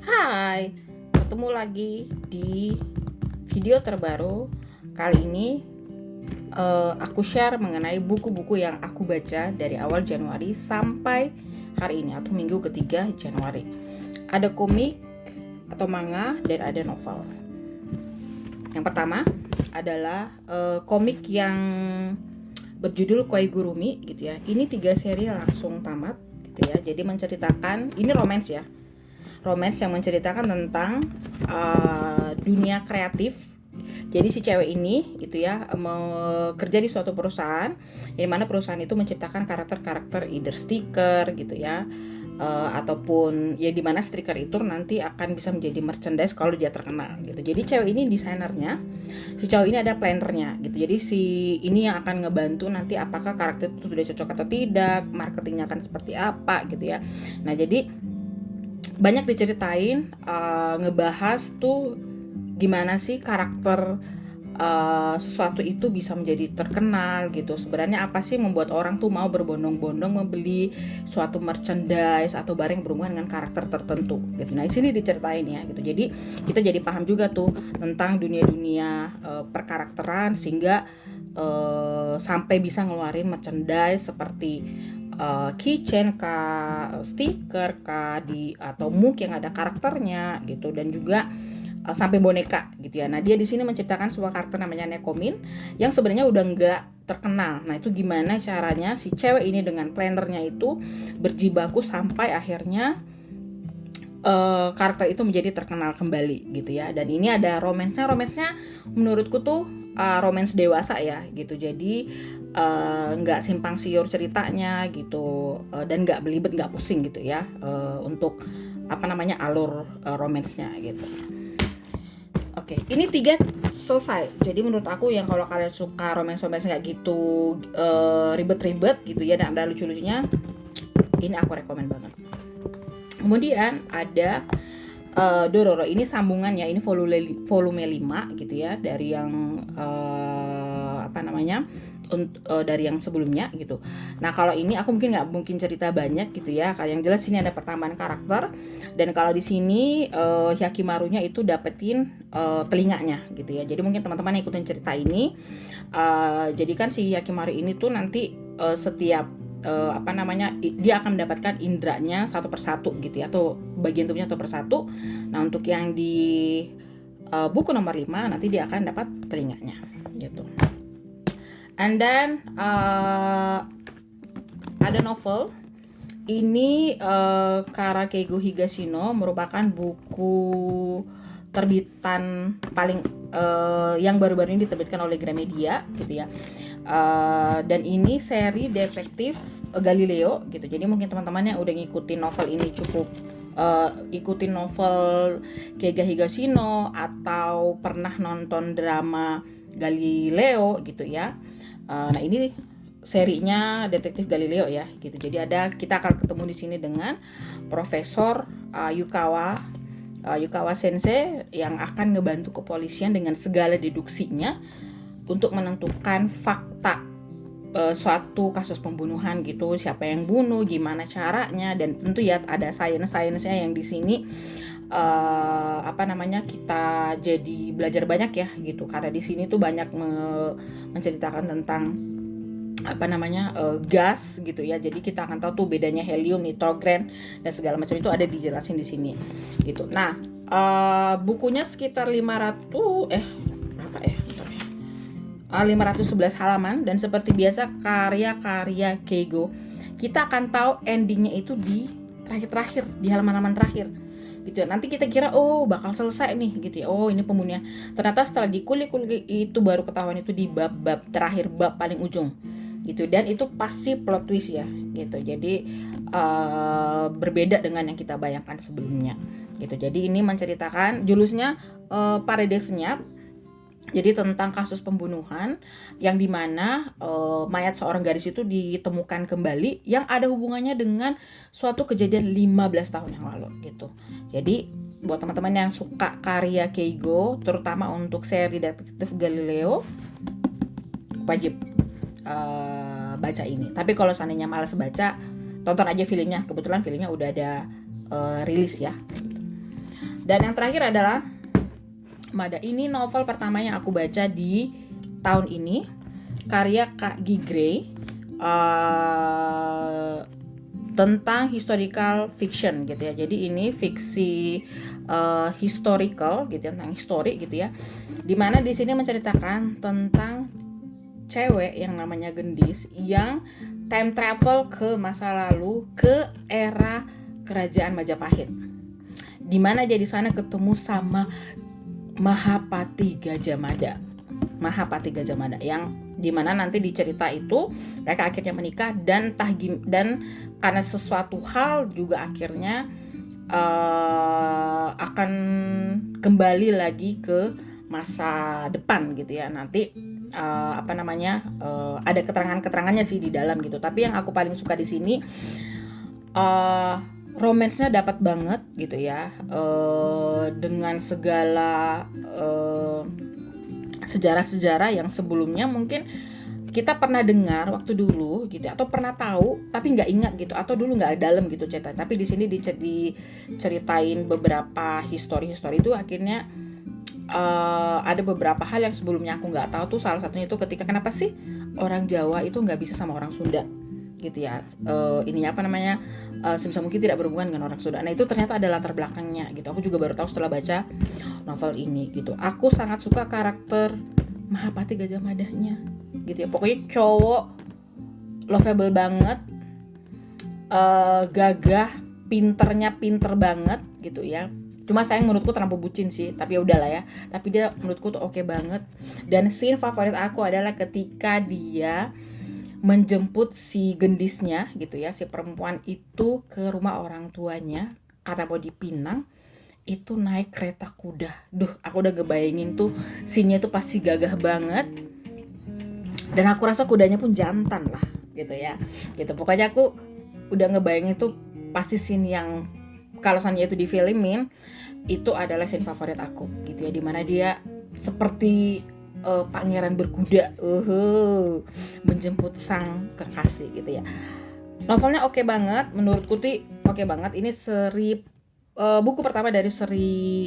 Hai, ketemu lagi di video terbaru. Kali ini aku share mengenai buku-buku yang aku baca dari awal Januari sampai hari ini atau minggu ketiga Januari. Ada komik atau manga dan ada novel. Yang pertama adalah komik yang berjudul Koigurumi gitu ya. Ini 3 seri langsung tamat gitu ya. Jadi menceritakan, ini romance ya. Romance yang menceritakan tentang dunia kreatif. Jadi si cewek ini gitu ya kerja di suatu perusahaan, di mana perusahaan itu menciptakan karakter-karakter either stiker gitu ya, ataupun ya di mana stiker itu nanti akan bisa menjadi merchandise kalau dia terkenal gitu. Jadi cewek ini desainernya, si cowok ini ada plannernya gitu. Jadi si ini yang akan ngebantu nanti apakah karakter itu sudah cocok atau tidak, marketingnya akan seperti apa gitu ya. Nah jadi banyak diceritain, ngebahas tuh gimana sih karakter sesuatu itu bisa menjadi terkenal gitu. Sebenarnya apa sih membuat orang tuh mau berbondong-bondong membeli suatu merchandise atau barang yang berhubungan dengan karakter tertentu gitu. Nah di sini diceritain ya gitu. Jadi kita jadi paham juga tuh tentang dunia-dunia perkarakteran sehingga sampai bisa ngeluarin merchandise seperti keychain kah, stiker kah, atau mug yang ada karakternya gitu, dan juga sampai boneka gitu ya. Nah dia di sini menciptakan sebuah karakter namanya Nekomin yang sebenarnya udah nggak terkenal. Nah itu gimana caranya si cewek ini dengan plannernya itu berjibaku sampai akhirnya karakter itu menjadi terkenal kembali gitu ya. Dan ini ada romansnya menurutku tuh romance dewasa ya gitu. Jadi nggak simpang siur ceritanya gitu, dan nggak belibet, nggak pusing gitu ya, untuk alur romansnya gitu. Oke, ini 3 selesai. Jadi menurut aku yang kalau kalian suka romance nggak gitu ribet-ribet gitu ya dan ada lucu-lucunya, ini aku rekomen banget. Kemudian ada Dororo, ini sambungannya, ini volume 5 gitu ya, dari yang dari yang sebelumnya gitu. Nah kalau ini aku nggak mungkin cerita banyak gitu ya. Yang jelas sini ada pertambahan karakter, dan kalau di sini Hyakimarunya itu dapetin telinganya gitu ya. Jadi mungkin teman-teman ikutin cerita ini. Jadi kan si Hyakimaru ini tuh nanti setiap dia akan mendapatkan indranya satu persatu gitu ya, atau bagian tubuhnya satu persatu. Nah untuk yang di buku nomor 5 nanti dia akan dapat telinganya gitu. And then ada novel. Ini Kara Keigo Higashino merupakan buku terbitan paling yang baru-baru ini diterbitkan oleh Gramedia gitu ya. Dan ini seri detektif Galileo gitu. Jadi mungkin teman-teman yang udah ngikutin novel ini cukup ikutin novel Keigo Higashino atau pernah nonton drama Galileo gitu ya. Nah ini serinya detektif Galileo ya gitu. Jadi kita akan ketemu di sini dengan Profesor Yukawa Sensei yang akan ngebantu kepolisian dengan segala deduksinya untuk menentukan fakta suatu kasus pembunuhan gitu, siapa yang bunuh, gimana caranya, dan tentu ya ada sainsnya yang di sini kita jadi belajar banyak ya gitu, karena di sini tuh banyak menceritakan tentang gas gitu ya. Jadi kita akan tahu tuh bedanya helium, nitrogen dan segala macam itu ada dijelasin di sini gitu. Nah bukunya sekitar 511 halaman, dan seperti biasa karya-karya Keigo kita akan tahu endingnya itu di terakhir di halaman-halaman terakhir gitu ya. Nanti kita kira bakal selesai nih gitu ya, ini pembunuhnya. Ternyata setelah dikulik-kulik itu baru ketahuan itu di bab terakhir, bab paling ujung gitu, dan itu pasti plot twist ya gitu. Jadi berbeda dengan yang kita bayangkan sebelumnya gitu. Jadi ini menceritakan judulnya Parade Senyap. Jadi tentang kasus pembunuhan yang dimana mayat seorang gadis itu ditemukan kembali yang ada hubungannya dengan suatu kejadian 15 tahun yang lalu gitu. Jadi buat teman-teman yang suka karya Keigo, terutama untuk seri detektif Galileo, wajib baca ini. Tapi kalau seandainya malas baca, tonton aja filmnya. Kebetulan filmnya udah ada rilis ya. Dan yang terakhir adalah Mada. Ini novel pertama yang aku baca di tahun ini, karya Kak Gigray, tentang historical fiction gitu ya. Jadi ini fiksi historical gitu ya, tentang histori gitu ya. Dimana di sini menceritakan tentang cewek yang namanya Gendis yang time travel ke masa lalu, ke era kerajaan Majapahit. Dimana dia di sana ketemu sama Mahapati Gajah Mada. Mahapati Gajah Mada yang dimana nanti di cerita itu mereka akhirnya menikah dan karena sesuatu hal juga akhirnya akan kembali lagi ke masa depan gitu ya. Nanti ada keterangannya sih di dalam gitu. Tapi yang aku paling suka di sini romansnya dapat banget gitu ya, dengan segala sejarah-sejarah yang sebelumnya mungkin kita pernah dengar waktu dulu gitu, atau pernah tahu tapi nggak ingat gitu, atau dulu nggak dalam gitu cerita. Tapi di sini diceritain beberapa histori itu akhirnya ada beberapa hal yang sebelumnya aku nggak tahu tuh. Salah satunya itu ketika kenapa sih orang Jawa itu nggak bisa sama orang Sunda gitu ya, sebisa mungkin tidak berhubungan dengan orang Sunda. Nah itu ternyata ada latar belakangnya gitu. Aku juga baru tahu setelah baca novel ini gitu. Aku sangat suka karakter Mahapati Gajah Madanya gitu ya. Pokoknya cowok lovable banget, gagah, pinter banget gitu ya. Cuma sayang menurutku terlalu bucin sih, tapi ya udahlah ya. Tapi dia menurutku tuh oke banget. Dan scene favorit aku adalah ketika dia menjemput si gendisnya gitu ya, si perempuan itu ke rumah orang tuanya karena mau dipinang, itu naik kereta kuda. Duh, aku udah ngebayangin tuh scene-nya tuh pasti gagah banget. Dan aku rasa kudanya pun jantan lah gitu ya. Gitu. Pokoknya aku udah ngebayangin tuh pasti scene yang kalau seandainya itu difilmin, itu adalah scene favorit aku gitu ya, dimana dia seperti pangeran berkuda menjemput sang kekasih gitu ya. Novelnya oke banget menurutku tuh, oke banget. Ini seri buku pertama dari seri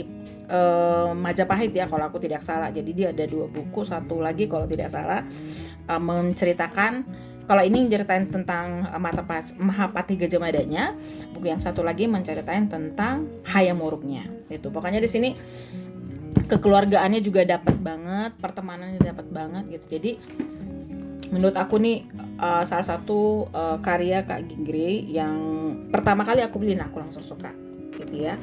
Majapahit ya kalau aku tidak salah. Jadi dia ada 2 buku, satu lagi kalau tidak salah menceritakan, kalau ini ceritain tentang Mahapati Gajah Madanya, buku yang satu lagi menceritain tentang Hayam Wuruknya. Itu pokoknya di sini kekeluargaannya juga dapat banget, pertemanannya dapat banget gitu. Jadi menurut aku nih salah satu karya Kak Gigray yang pertama kali aku beli, aku langsung suka gitu ya.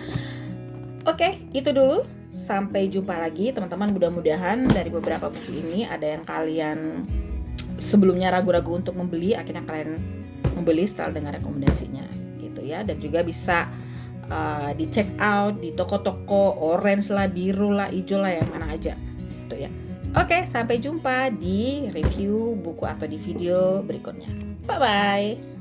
Oke, itu dulu. Sampai jumpa lagi teman-teman. Mudah-mudahan dari beberapa buku ini ada yang kalian sebelumnya ragu-ragu untuk membeli, akhirnya kalian membeli setelah dengar rekomendasinya gitu ya. Dan juga bisa di check out di toko-toko orange lah, biru lah, hijau lah, yang mana aja gitu ya. Oke, sampai jumpa di review buku atau di video berikutnya. Bye bye.